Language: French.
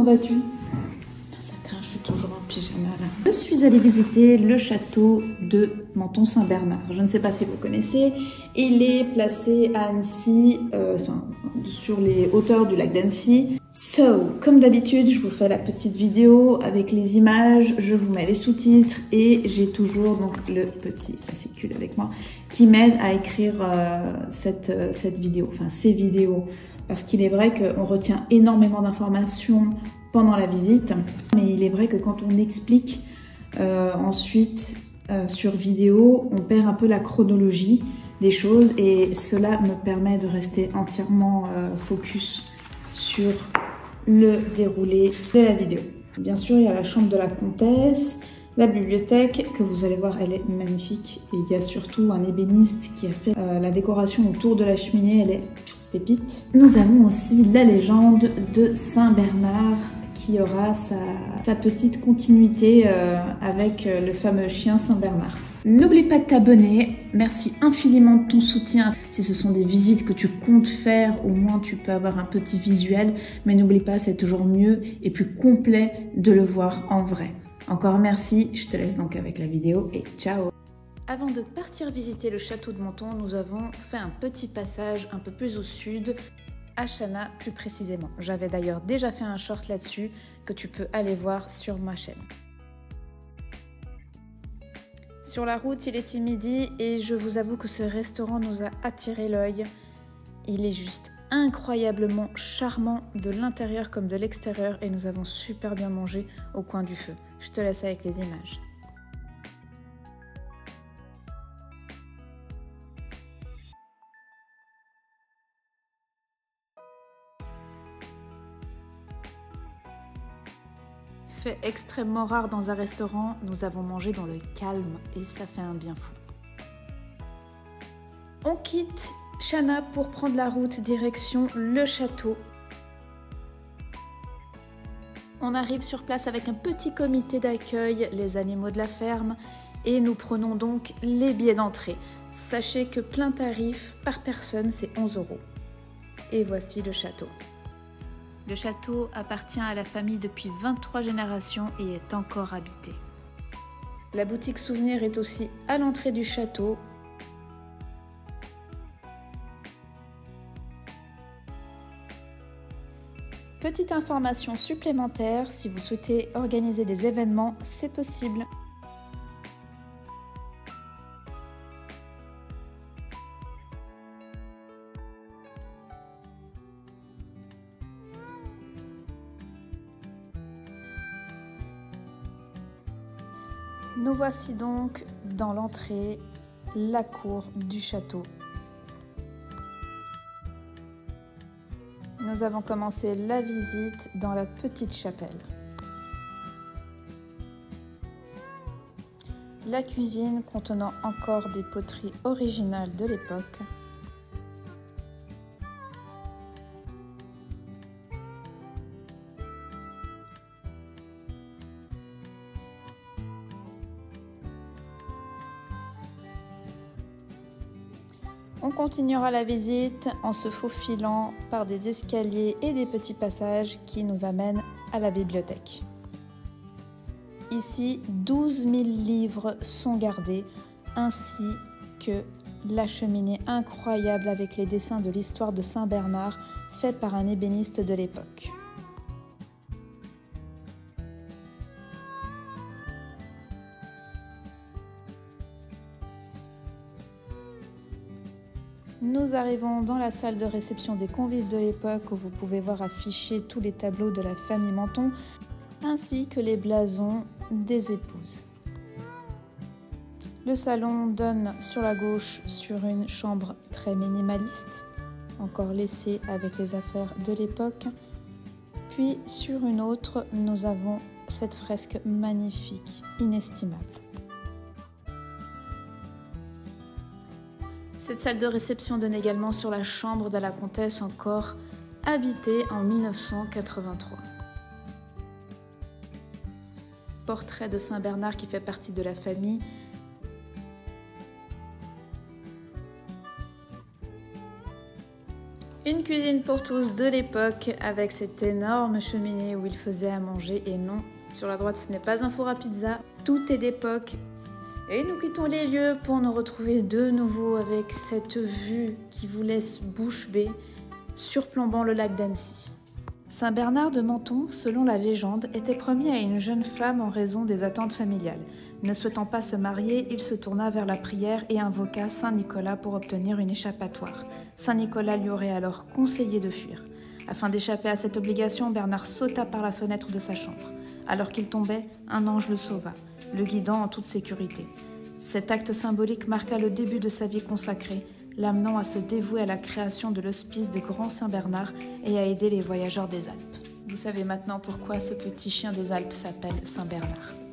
vas-tu? Ça craint, je suis toujours en pyjama là. Je suis allée visiter le château de Menton-Saint-Bernard. Je ne sais pas si vous connaissez. Il est placé à Annecy, sur les hauteurs du lac d'Annecy. Comme d'habitude, je vous fais la petite vidéo avec les images, je vous mets les sous-titres et j'ai toujours donc le petit fascicule avec moi qui m'aide à écrire cette vidéo, enfin ces vidéos. Parce qu'il est vrai qu'on retient énormément d'informations pendant la visite, mais il est vrai que quand on explique ensuite sur vidéo, on perd un peu la chronologie des choses et cela me permet de rester entièrement focus sur le déroulé de la vidéo. Bien sûr, il y a la chambre de la comtesse, la bibliothèque que vous allez voir, elle est magnifique et il y a surtout un ébéniste qui a fait la décoration autour de la cheminée, elle est pépite. Nous avons aussi la légende de Saint-Bernard qui aura sa petite continuité avec le fameux chien Saint-Bernard. N'oublie pas de t'abonner, merci infiniment de ton soutien. Si ce sont des visites que tu comptes faire, au moins tu peux avoir un petit visuel, mais n'oublie pas, c'est toujours mieux et plus complet de le voir en vrai. Encore merci, je te laisse donc avec la vidéo et ciao! Avant de partir visiter le château de Menton, nous avons fait un petit passage un peu plus au sud, à Chana plus précisément. J'avais d'ailleurs déjà fait un short là-dessus que tu peux aller voir sur ma chaîne. Sur la route, il était midi et je vous avoue que ce restaurant nous a attiré l'œil. Il est juste incroyablement charmant de l'intérieur comme de l'extérieur et nous avons super bien mangé au coin du feu. Je te laisse avec les images. Fait extrêmement rare dans un restaurant, nous avons mangé dans le calme et ça fait un bien fou. On quitte Chana pour prendre la route direction le château. On arrive sur place avec un petit comité d'accueil, les animaux de la ferme, et nous prenons donc les billets d'entrée. Sachez que plein tarif par personne, c'est 11 €. Et voici le château. Le château appartient à la famille depuis 23 générations et est encore habité. La boutique souvenir est aussi à l'entrée du château. Petite information supplémentaire, si vous souhaitez organiser des événements, c'est possible. Nous voici donc dans l'entrée, la cour du château. Nous avons commencé la visite dans la petite chapelle. La cuisine contenant encore des poteries originales de l'époque. On continuera la visite en se faufilant par des escaliers et des petits passages qui nous amènent à la bibliothèque. Ici, 12 000 livres sont gardés, ainsi que la cheminée incroyable avec les dessins de l'histoire de Saint-Bernard faits par un ébéniste de l'époque. Nous arrivons dans la salle de réception des convives de l'époque où vous pouvez voir affichés tous les tableaux de la famille Menton ainsi que les blasons des épouses. Le salon donne sur la gauche sur une chambre très minimaliste, encore laissée avec les affaires de l'époque. Puis sur une autre, nous avons cette fresque magnifique, inestimable. Cette salle de réception donne également sur la chambre de la comtesse encore habitée en 1983. Portrait de Saint-Bernard qui fait partie de la famille. Une cuisine pour tous de l'époque avec cette énorme cheminée où il faisait à manger. Et non, sur la droite ce n'est pas un four à pizza, tout est d'époque. Et nous quittons les lieux pour nous retrouver de nouveau avec cette vue qui vous laisse bouche bée, surplombant le lac d'Annecy. Saint Bernard de Menton, selon la légende, était promis à une jeune femme en raison des attentes familiales. Ne souhaitant pas se marier, il se tourna vers la prière et invoqua Saint Nicolas pour obtenir une échappatoire. Saint Nicolas lui aurait alors conseillé de fuir. Afin d'échapper à cette obligation, Bernard sauta par la fenêtre de sa chambre. Alors qu'il tombait, un ange le sauva, le guidant en toute sécurité. Cet acte symbolique marqua le début de sa vie consacrée, l'amenant à se dévouer à la création de l'hospice de Grand Saint-Bernard et à aider les voyageurs des Alpes. Vous savez maintenant pourquoi ce petit chien des Alpes s'appelle Saint-Bernard.